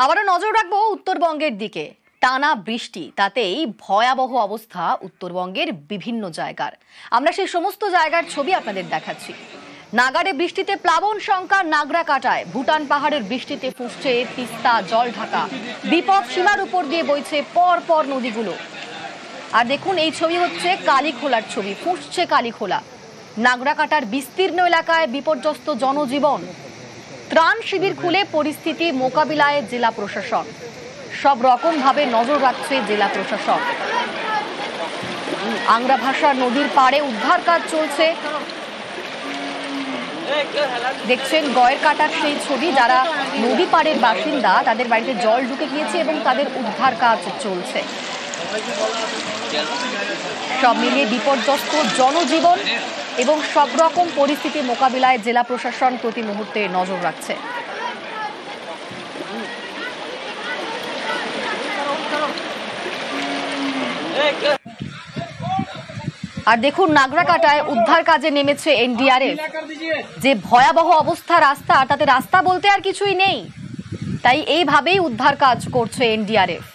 আবারও নজর রাখবো উত্তরবঙ্গের দিকে। টানা বৃষ্টি, তাতেই ভয়াবহ অবস্থা উত্তরবঙ্গের বিভিন্ন জায়গার। আমরা সেই সমস্ত জায়গার ছবি আপনাদের দেখাচ্ছি। নাগারে বৃষ্টিতে প্লাবন শঙ্কা নাগরাকাটায়, ভুটান পাহাড়ের বৃষ্টিতে ফুসছে তিস্তা জল ঢাকা, বিপদ সীমার উপর দিয়ে বইছে পর পর নদীগুলো। আর দেখুন, এই ছবি হচ্ছে কালীখোলার ছবি, ফুসছে কালীখোলা। নাগরাকাটার বিস্তীর্ণ এলাকায় বিপর্যস্ত জনজীবন। ত্রাণ শিবির খুলে পরিস্থিতি মোকাবিলায় জেলা প্রশাসন, সব রকম ভাবে নজর রাখছে জেলা প্রশাসন। আংরাভাষা নদীর পাড়ে উদ্ধার কাজ চলছে। দেখছেন গয়ের কাটার সেই ছবি, যারা নদী পাড়ের বাসিন্দা তাদের বাড়িতে জল ঢুকে গিয়েছে এবং তাদের উদ্ধার কাজ চলছে। সব মিলিয়ে বিপর্যস্ত জনজীবন এবং সব রকম পরিস্থিতি মোকাবিলায় জেলা প্রশাসন প্রতি মুহূর্তে নজর রাখছে। আর দেখুন, নাগরাকাটায় উদ্ধার কাজে নেমেছে এনডিআরএফ। যে ভয়াবহ অবস্থা রাস্তা, তাতে রাস্তা বলতে আর কিছুই নেই, তাই এইভাবেই উদ্ধার কাজ করছে এনডিআরএফ।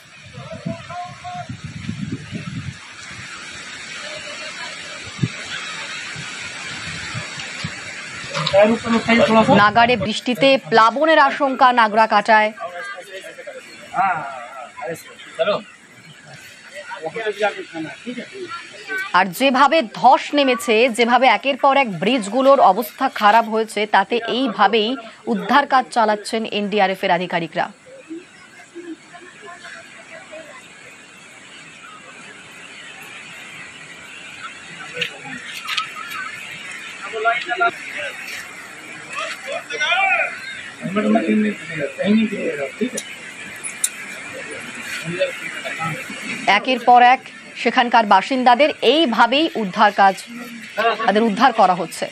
নাগারে বৃষ্টিতে প্লাবনের আশঙ্কা নাগরাকাটায়। আর যেভাবে ধস নেমেছে, যেভাবে একের পর এক ব্রিজগুলোর অবস্থা খারাপ হয়েছে, তাতে এইভাবেই উদ্ধার কাজ চালাচ্ছেন এনডিআরএফ এর আধিকারিকরা। একের পর এক সেখানকার বাসিন্দাদের এইভাবেই উদ্ধার কাজ, তাদের উদ্ধার করা হচ্ছে।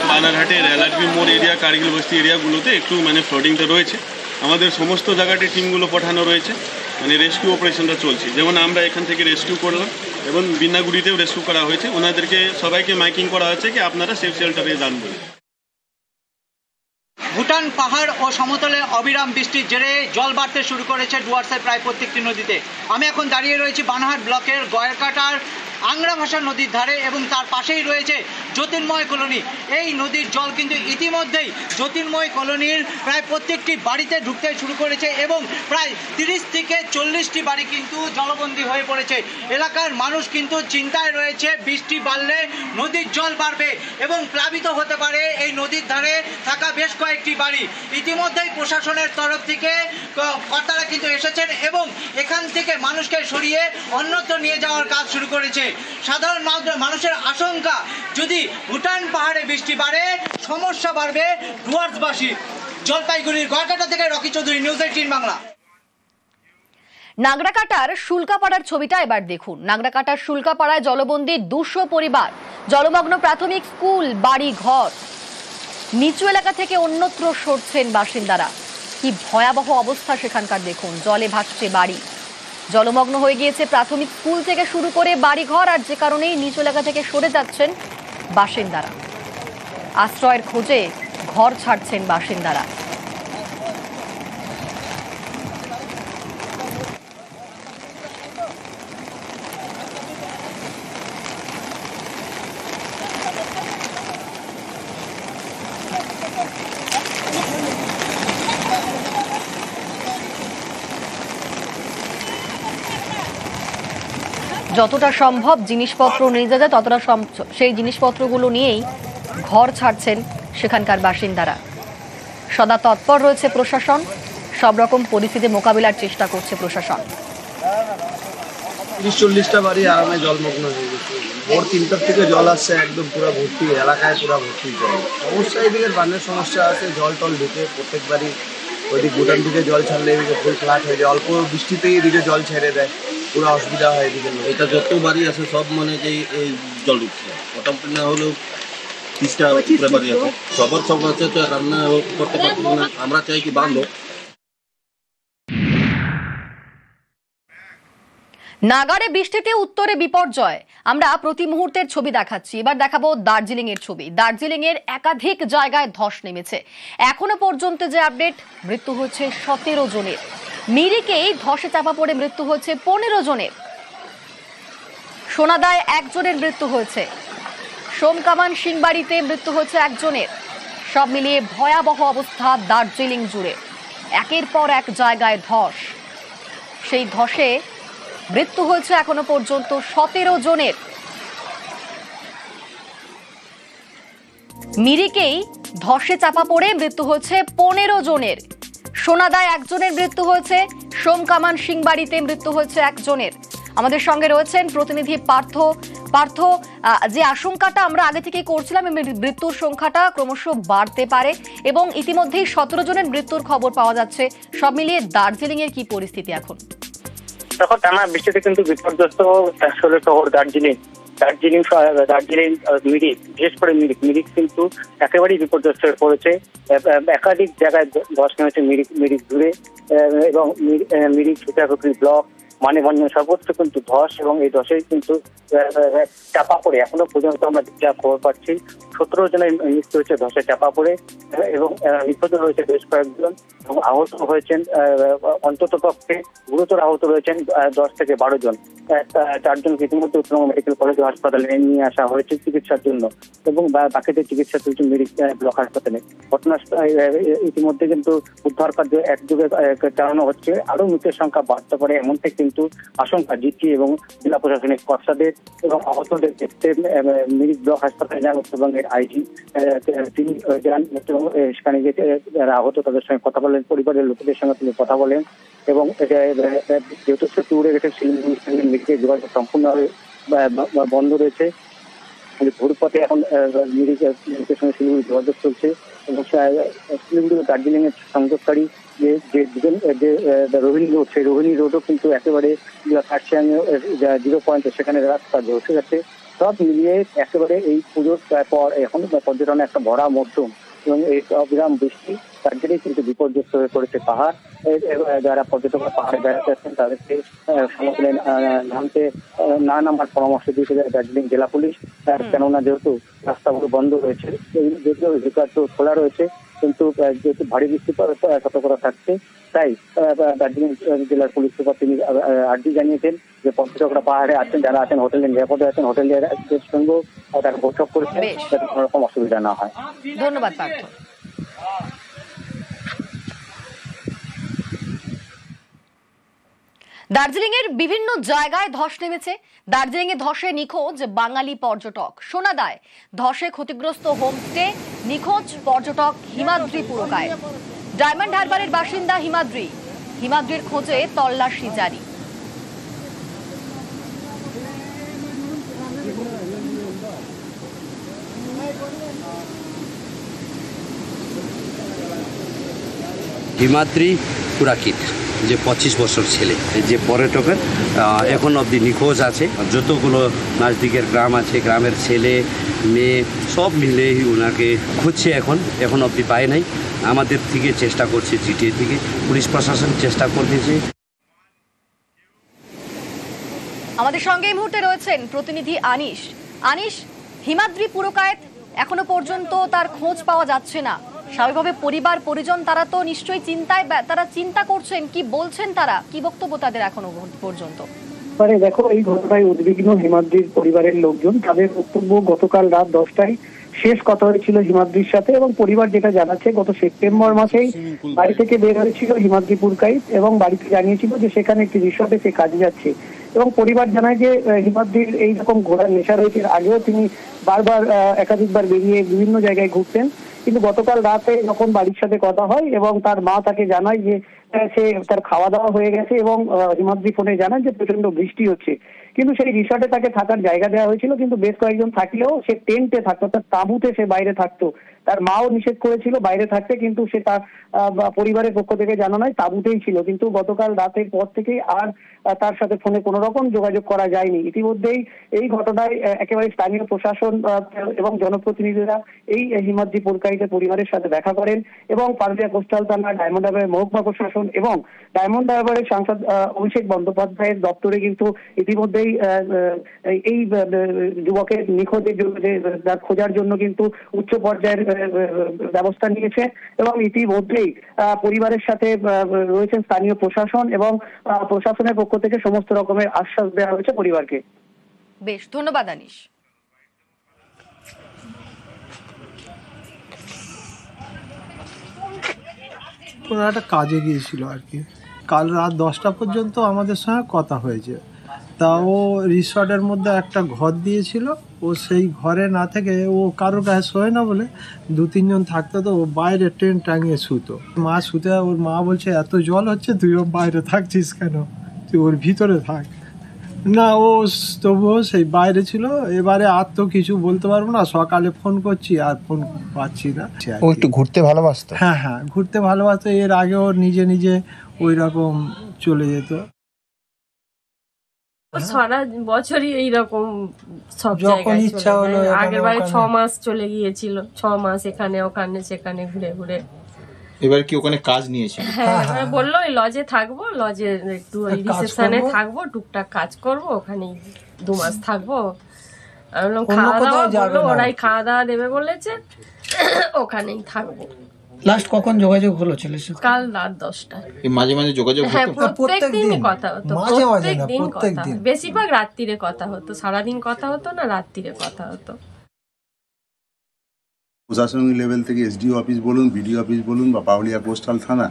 বানারহাটের এলআরবি মোড় এরিয়া, কার্গিল বস্তি এরিয়াগুলোতে একটু ফ্লোডিংটা রয়েছে। আমাদের সমস্ত জায়গাতে টিমগুলো পাঠানো রয়েছে, রেস্কিউ অপারেশনটা চলছে। যেমন আমরা এখান থেকে রেস্কিউ করলাম এবং বিন্নাগুড়িতেও রেস্কিউ করা হয়েছে। ওনাদেরকে সবাইকে মাইকিং করা হচ্ছে কি আপনারা সেফ শেল্টারে যান বলে। ভুটান পাহাড় ও সমতলে অবিরাম বৃষ্টির জেরে জল বাড়তে শুরু করেছে ডুয়ার্সের প্রায় প্রত্যেকটি নদীতে। আমি এখন দাঁড়িয়ে রয়েছি বানারহাট ব্লকের গয়েরকাটার আংরাভাষা নদীর ধারে এবং তার পাশেই রয়েছে জ্যোতির্ময় কলোনি। এই নদীর জল কিন্তু ইতিমধ্যেই জ্যোতির্ময় কলোনির প্রায় প্রত্যেকটি বাড়িতে ঢুকতে শুরু করেছে এবং প্রায় 30 থেকে 40টি বাড়ি কিন্তু জলবন্দী হয়ে পড়েছে। এলাকার মানুষ কিন্তু চিন্তায় রয়েছে, বৃষ্টি বাড়লে নদীর জল বাড়বে এবং প্লাবিত হতে পারে এই নদীর ধারে থাকা বেশ কয়েকটি বাড়ি। ইতিমধ্যেই প্রশাসনের তরফ থেকে কর্তারা কিন্তু এসেছেন এবং এখান থেকে মানুষকে সরিয়ে অন্যত্র নিয়ে যাওয়ার কাজ শুরু করেছে। সাধারণ মানুষের আশঙ্কা, যদি ভুটান পাহাড়ে বৃষ্টি বাড়ে সমস্যা বাড়বে ডুয়ার্সবাসী। জলপাইগুড়ির গয়েরকাটা থেকে রকি চৌধুরী, নিউজ 18 বাংলা। নাগরাকাটার শুল্কাপাড়ার ছবিটা এবার দেখুন। নাগরাকাটার শুল্কাপাড়ায় জলবন্দী 200 পরিবার, জলমগ্ন প্রাথমিক স্কুল, বাড়ি ঘর। নিচু এলাকা থেকে অন্যত্র সরছেন বাসিন্দারা। কি ভয়াবহ অবস্থা সেখানকার দেখুন, জলে ভাসছে বাড়ি, জলমগ্ন হয়ে গিয়েছে প্রাথমিক স্কুল থেকে শুরু করে বাড়িঘর। আর যে কারণেই নিচু এলাকা থেকে সরে যাচ্ছেন বাসিন্দারা, আশ্রয়ের খোঁজে ঘর ছাড়ছেন বাসিন্দারা। যতটা সম্ভব জিনিসপত্র নিয়ে যাওয়া যায়, ততটা সেই জিনিসপত্রগুলো নিয়েই ঘর ছাড়ছেন সেখানকার বাসিন্দারা। সদা তৎপর রয়েছে প্রশাসন, সব রকম পরিস্থিতি মোকাবিলার চেষ্টা করছে প্রশাসন। 30-40টা বাড়ি আরামে জলমগ্ন হয়ে গেছে। ভোর 3টার থেকে জল আসছে, একদম পুরো ভর্তি, এলাকায় পুরো ভর্তি জল। অবশ্যই এদিকে বানের সমস্যা আছে, জল টল ঢুকে প্রত্যেক বাড়ি। ওইদিকে ভুটান থেকে জল ছাড়লে এদিকে ফুল ফ্লাট হয়ে যায়, অল্প বৃষ্টিতেই এদিকে জল ছেড়ে দেয়। পুরো অসুবিধা হয় এদিকে। এটা যত বাড়ি আছে সব মানে যে এই জল ঢুকছে, মোটামুটি না হলেও 30টা উপরে বাড়ি আছে। সবার সব আছে, তো রান্না করতে পারবো না। আমরা চাই কি বাঁধো। নাগাড়ে বৃষ্টিতে উত্তরে বিপর্যয়। আমরা প্রতি মুহূর্তের ছবি দেখাচ্ছি, এবার দেখাবো দার্জিলিং এর ছবি। দার্জিলিং এর একাধিক জায়গায় ধস নেমেছে। এখনো পর্যন্ত যে আপডেট, মৃত্যু হচ্ছে 17 জনের। মিরিকেই ধসে চাপা পড়ে মৃত্যু হচ্ছে 15 জনের। সোনাদায় 1 জনের মৃত্যু হয়েছে। সোমকামান সিংবাড়িতে মৃত্যু হয়েছে 1 জনের। সব মিলিয়ে ভয়াবহ অবস্থা দার্জিলিং জুড়ে। একের পর এক জায়গায় ধস। সেই ধসে মৃত্যু হয়েছে এখনো পর্যন্ত 17 জনের। মিরিকেই ধসে চাপা পড়ে মৃত্যু হয়েছে 15 জনের। সোনাদায় 1 জনের মৃত্যু হয়েছে। সোমকামান সিংবাড়িতে মৃত্যু হয়েছে 1 জনের। আমাদের সঙ্গে রয়েছেন প্রতিনিধি পার্থ। পার্থ, যে আশঙ্কাটা আমরা আগে থেকে করছিলাম, মৃত্যুর সংখ্যাটা ক্রমশ বাড়তে পারে এবং ইতিমধ্যেই 17 জনের মৃত্যুর খবর পাওয়া যাচ্ছে। সব মিলিয়ে দার্জিলিং এর কি পরিস্থিতি এখন? দেখো, টানা বৃষ্টিতে কিন্তু বিপর্যস্ত আসলে শহর দার্জিলিং। দার্জিলিং মিরিক, বিশেষ করে মিরিক কিন্তু একেবারেই বিপর্যস্ত হয়ে পড়েছে। একাধিক জায়গায় ধস নেমেছে মিরিক জুড়ে, এবং মিরিক সীতাকুণ্ডি ব্লক, মানেভঞ্জন সর্বত্র কিন্তু ধস, এবং এই ধসে কিন্তু চাপা পড়ে এখনো পর্যন্ত আমরা যা খবর পাচ্ছি 17 জনের মৃত্যু হয়েছে ধসে চাপা পড়ে, এবং নিখোঁজ হয়েছে বেশ কয়েকজন, এবং আহত হয়েছেন অন্তত পক্ষে গুরুতর আহত রয়েছেন 10 থেকে 12 জন। 4 জনকে ইতিমধ্যে উত্তরবঙ্গ মেডিকেল কলেজ ও হাসপাতালে নিয়ে আসা হয়েছে চিকিৎসার জন্য, এবং বাকিদের চিকিৎসা চলছে মিরিক ব্লক হাসপাতালে। ঘটনাস্থলে ইতিমধ্যে কিন্তু উদ্ধার কার্য একযোগে চালানো হচ্ছে। আরো মৃতের সংখ্যা বাড়তে পারে এমনটাই কিন্তু আশঙ্কা জিটি এবং জেলা প্রশাসনিক কর্তাদের, এবং আহতদের দেখতে মিরিক ব্লক হাসপাতালে যান উত্তরবঙ্গের আইজি। তিনি যান সেখানে গিয়ে যারা আহত তাদের সঙ্গে কথা বলেন, পরিবারের লোকেদের সঙ্গে তিনি কথা বলেন, এবং যেহেতু সেতু উড়ে গেছে শিলিগুড়ি মিরিকের যোগাযোগ সম্পূর্ণভাবে বন্ধ রয়েছে। ভোরপথে এখন মিরিকের সঙ্গে শিলিগুড়ি যোগাযোগ চলছে, এবং শিলিগুড়ি দার্জিলিং এর সংযোগকারী যে রোহিণী রোড, সেই রোহিণী রোডও কিন্তু একেবারে কার্শিয়াং 0 পয়েন্টে সেখানে রাস্তা ধসে গেছে। সব মিলিয়ে একেবারে এই পুজোর পর এখন পর্যটনের একটা ভরা মরশুম, এবং এই অবিরাম বৃষ্টি তার জন্যই কিন্তু বিপর্যস্ত হয়ে পড়েছে পাহাড়। যারা পর্যটকরা পাহাড়ে বেড়াতে আসছেন তাদেরকে সমতলে নামতে না নামার পরামর্শ দিয়েছে দার্জিলিং জেলা পুলিশ, কেননা যেহেতু রাস্তাগুলো বন্ধ রয়েছে, যদিও রিকার্ড খোলা রয়েছে, কিন্তু যেহেতু ভারী বৃষ্টি সতর্কতা থাকছে, তাই দার্জিলিং জেলার পুলিশ সুপার তিনি আর্জি জানিয়েছেন যে পর্যটকরা পাহাড়ে আছেন, যারা আছেন হোটেলে নিরাপদে আছেন, হোটেলের সঙ্গেও তারা বৈঠক করেছেন যাতে কোনো রকম অসুবিধা না হয়। ধন্যবাদ পার্থ। দার্জিলিং এর বিভিন্ন জায়গায় ধস নেমেছে। দার্জিলিং এ ধসে নিখোঁজ বাঙালি পর্যটক। সোনাদায় ধসে ক্ষতিগ্রস্ত হোমস্টে, নিখোঁজ পর্যটক হিমাদ্রি পুরকায়। ডায়মন্ড হারবারের বাসিন্দা হিমাদ্রির খোঁজে তল্লাশি জারি। হিমাদ্রি পুরাকিত, যে 25 বছর ছেলে, যে পর্যটকের এখন অবধি নিখোঁজ আছে। যতগুলো নাজদিকের গ্রাম আছে, গ্রামের ছেলে মেয়ে সব মিলে ওনাকে খুঁজছে। এখন অবধি পায় নাই। আমাদের থেকে চেষ্টা করছে, জিটিএ থেকে পুলিশ প্রশাসন চেষ্টা করতেছে। আমাদের সঙ্গে এই মুহূর্তে রয়েছেন প্রতিনিধি আনিশ। হিমাদ্রি পুরকায়েত এখনো পর্যন্ত তার খোঁজ পাওয়া যাচ্ছে না। স্বাভাবিকভাবে পরিবার পরিজন তারা তো নিশ্চয়ই চিন্তা করছেন। কি বলছেন তারা, কি বক্তব্য তাদের এখনো পর্যন্ত? দেখো, এই ঘটনায় উদ্বিগ্ন হিমাদ্রির পরিবারের লোকজন। তাদের বক্তব্য গতকাল রাত 10টায় শেষ কথা হয়েছিল হিমাদ্রির সাথে, এবং পরিবার যেটা জানাচ্ছে গত সেপ্টেম্বর মাসেই বাড়ি থেকে বের হয়েছিল হিমাদ্রি পুরকায়েত, এবং বাড়িতে জানিয়েছিল যে সেখানে একটি রিসর্টে সে কাজে যাচ্ছে। এবং পরিবার জানায় যে হিমাদ্রির এইরকম ঘোরার নেশা রয়েছে। আগেও তিনি বারবার একাধিকবার বেরিয়ে বিভিন্ন জায়গায় ঘুরতেন, কিন্তু গতকাল রাতে যখন বাড়ির সাথে কথা হয় এবং তার মা তাকে জানায় যে সে তার খাওয়া দাওয়া হয়ে গেছে, এবং হিমাদ্রি ফোনে জানায় যে প্রচন্ড বৃষ্টি হচ্ছে। কিন্তু সেই রিসর্টে তাকে থাকার জায়গা দেওয়া হয়েছিল, কিন্তু বেশ কয়েকজন থাকলেও সে টেন্টে থাকতো, তার তাঁবুতে সে বাইরে থাকতো। তার মাও নিষেধ করেছিল বাইরে থাকতে, কিন্তু সে তার পরিবারের পক্ষ থেকে জানানোয় তাঁবুতেই ছিল। কিন্তু গতকাল রাতের পর থেকেই আর তার সাথে ফোনে কোনো রকম যোগাযোগ করা যায়নি। ইতিমধ্যেই এই ঘটনায় একেবারে স্থানীয় প্রশাসন এবং জনপ্রতিনিধিরা এই হিমাদ্রি পুরকাইতের পরিবারের সাথে দেখা করেন এবং পারুলিয়া কোস্টাল থানা, ডায়মন্ড হারবারের মহকুমা প্রশাসন এবং ডায়মন্ড হারবারের সাংসদ অভিষেক বন্দ্যোপাধ্যায়ের দপ্তরে কিন্তু ইতিমধ্যেই এই যুবকের নিখোঁজের জন্য খোঁজার জন্য কিন্তু উচ্চ পর্যায়ের ব্যবস্থা নিয়েছে এবং ইতিমধ্যেই পরিবারের সাথে রয়েছেন স্থানীয় প্রশাসন এবং প্রশাসনের পক্ষ থেকে সমস্ত রকমের আশ্বাস দেওয়া হয়েছে পরিবারকে। বেশ, ধন্যবাদ আনিশ। ওরা একটা কাজে গিয়েছিল আর কি, কাল রাত 10টা পর্যন্ত আমাদের সঙ্গে কথা হয়েছে। তা ও রিসর্টের মধ্যে একটা ঘর দিয়েছিল, ও সেই ঘরে না থেকে ও কারোর কাছে শোয় না বলে 2-3 জন থাকতো, তো ও বাইরে টেন্ট টাঙিয়ে শুতো। মা শুতে, ওর মা বলছে এত জল হচ্ছে তুইও বাইরে থাকছিস কেন, তুই ওর ভিতরে থাক না। ও তবুও সেই বাইরে ছিল। এবারে আর তো কিছু বলতে পারবো না, সকালে ফোন করছি আর ফোন পাচ্ছি না। ও একটু ঘুরতে ভালোবাসতো? হ্যাঁ, ঘুরতে ভালোবাসতো। এর আগে ওর নিজে নিজে ওই রকম চলে যেত। সারা বছরই এইরকম সব যখন ইচ্ছা হলো, আগের বারে 6 মাস চলে গিয়েছিল, 6 মাস এখানে ওখানে সেখানে ঘুরে ঘুরে। এবার কি ওখানে কাজ নিয়েছে? হ্যাঁ, বললো এই লজে থাকবো, লজে একটু রিসেপশনে থাকবো, টুকটাক কাজ করবো, ওখানেই 2 মাস থাকবো। আমি বললাম খাওয়া দাওয়া বললো, ওরাই খাওয়া দাওয়া দেবে বলেছে, ওখানেই থাকবো। লাস্ট কখন যোগাযোগ হলো ছেলের সাথে? কাল রাত 10টায়। মাঝে মাঝে যোগাযোগ হতো? হ্যাঁ, প্রত্যেকদিনই কথা হতো, প্রত্যেকদিন কথা, বেশিরভাগ রাত্রিরে কথা হতো, সারাদিন কথা হতো না, রাত্রিরে কথা হতো। প্রশাসনিক লেভেল থেকে এসডিও অফিস বলুন, বিডিও অফিস বলুন বা পাউলিয়া কোস্টাল থানা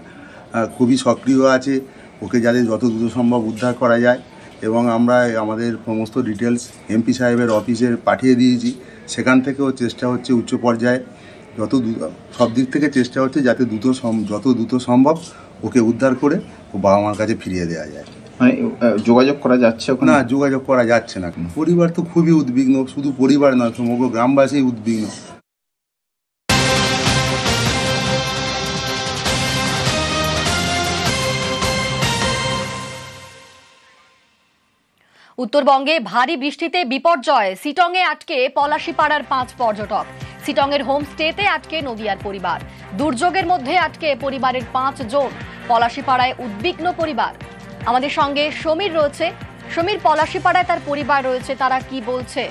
খুবই সক্রিয় আছে, ওকে যাতে যত দ্রুত সম্ভব উদ্ধার করা যায়। এবং আমরা আমাদের সমস্ত ডিটেলস এমপি সাহেবের অফিসে পাঠিয়ে দিয়েছি। সেখান থেকেও চেষ্টা হচ্ছে উচ্চ পর্যায়ে সব দিক থেকে চেষ্টা হচ্ছে যাতে যত দ্রুত সম্ভব ওকে উদ্ধার করে ও বাবা মার কাছে ফিরিয়ে দেওয়া যায়। মানে যোগাযোগ করা যাচ্ছে? না, যোগাযোগ করা যাচ্ছে না। পরিবার তো খুবই উদ্বিগ্ন, শুধু পরিবার নয়, সমগ্র গ্রামবাসী উদ্বিগ্ন। উত্তরবঙ্গে ভারী বৃষ্টিতে বিপর্যয়, সিটংয়ে আটকে পলাশীপাড়ার 5 পর্যটক। সিটংয়ের হোমস্টেতে আটকে নদিয়ার পরিবার। দুর্যোগের মধ্যে আটকে পরিবারের 5 জন। পলাশীপাড়ায় উদ্বিগ্ন পরিবার। আমাদের সঙ্গে সমীর রয়েছে। সমীর, পলাশীপাড়ায় তার পরিবার রয়েছে, তারা কি বলছে?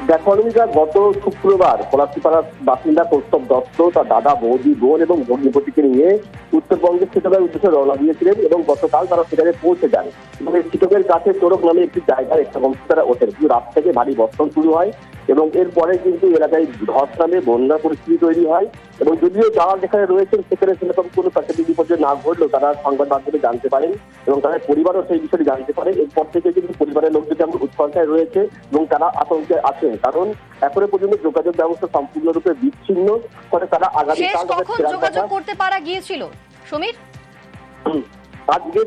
দেখো, গত শুক্রবার পলাশীপাড়ার বাসিন্দা কৌস্তব দত্ত তার দাদা, বৌদি, বোন এবং ভগ্নিপতিকে নিয়ে উত্তরবঙ্গের সিটকের উদ্দেশ্যে রওনা দিয়েছিলেন এবং গতকাল তারা সেখানে পৌঁছে যান এবং এই সিটকের কাছে চোরক নামে একটি জায়গায় একটা হোমস্টে তারা ওঠেন। কিন্তু রাত থেকে ভারী বর্ষণ শুরু হয় এবং এরপরে কিন্তু এলাকায় ধস নামে বন্যার পরিস্থিতি তৈরি হয় এবং যদিও যারা যেখানে রয়েছেন সেখানে সেরকম কোনো প্রাকৃতিক বিপর্যয় না ঘটলেও তারা সংবাদ মাধ্যমে জানতে পারেন এবং তাদের পরিবারও সেই বিষয়টি জানতে পারে। এরপর থেকে কিন্তু পরিবারের লোকজন যেমন উৎকণ্ঠায় রয়েছে এবং তারা আতঙ্কে আছেন, কারণ এখনো পর্যন্ত যোগাযোগ ব্যবস্থা সম্পূর্ণরূপে বিচ্ছিন্ন। ফলে তারা আগামীকাল যোগাযোগ করতে পারা গিয়েছিল সমীর? আজকের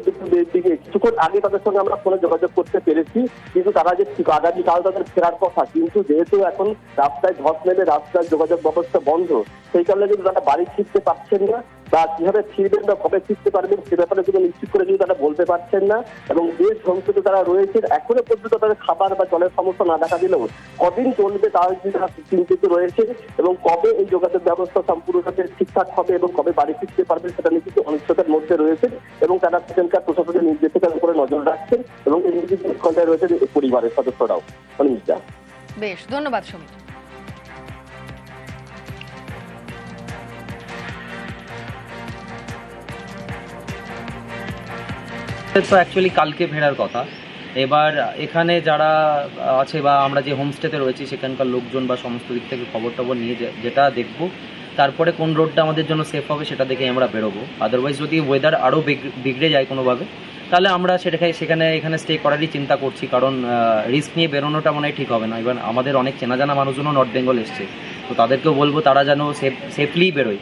দিকে কিছুক্ষণ আগে তাদের সঙ্গে আমরা ফোনে যোগাযোগ করতে পেরেছি, কিন্তু তারা যে আগামীকাল তাদের ফেরার কথা, কিন্তু যেহেতু এখন রাস্তায় ধস নেমে রাস্তার যোগাযোগ ব্যবস্থা বন্ধ, সেই কারণে কিন্তু তারা বাড়ি ফিরতে পারছেন না বা কিভাবে ফিরবেন বা কবে ফিরতে পারবেন সে ব্যাপারে কিন্তু নিশ্চিত করে কিন্তু তারা বলতে পারছেন না। এবং যে হোমস্টেতে তারা রয়েছেন এখনো পর্যন্ত তাদের খাবার বা জলের সমস্যা না দেখা দিলেও কদিন চলবে তারা চিন্তিত রয়েছে এবং কবে এই যোগাযোগ ব্যবস্থা সম্পূর্ণভাবে ঠিকঠাক হবে এবং কবে বাড়ি ফিরতে পারবেন সেটা নিয়ে কিন্তু অনিশ্চয়তার মধ্যে রয়েছে এবং তারা সেখানকার প্রশাসনের নির্দেশিকার উপরে নজর রাখছেন এবং এই নির্দেশিত উৎকণ্ঠায় রয়েছে পরিবারের সদস্যরাও। অনিমিতা, বেশ, ধন্যবাদ সমীর। তো অ্যাকচুয়ালি কালকে ফেরার কথা। এবার এখানে যারা আছে বা আমরা যে হোমস্টেতে রয়েছি সেখানকার লোকজন বা সমস্ত দিক থেকে খবর টবর নিয়ে যেটা দেখব, তারপরে কোন রোডটা আমাদের জন্য সেফ হবে সেটা দেখে আমরা বেরোবো। আদারওয়াইজ যদি ওয়েদার আরও বিগড়ে যায় কোনোভাবে তাহলে আমরা এখানে স্টে করারই চিন্তা করছি, কারণ রিস্ক নিয়ে বেরোনোটা মনে হয় ঠিক হবে না। এবার আমাদের অনেক চেনা জানা মানুষজনও নর্থ বেঙ্গল এসছে, তো তাদেরকেও বলবো তারা যেন সেফলি বেরোয়।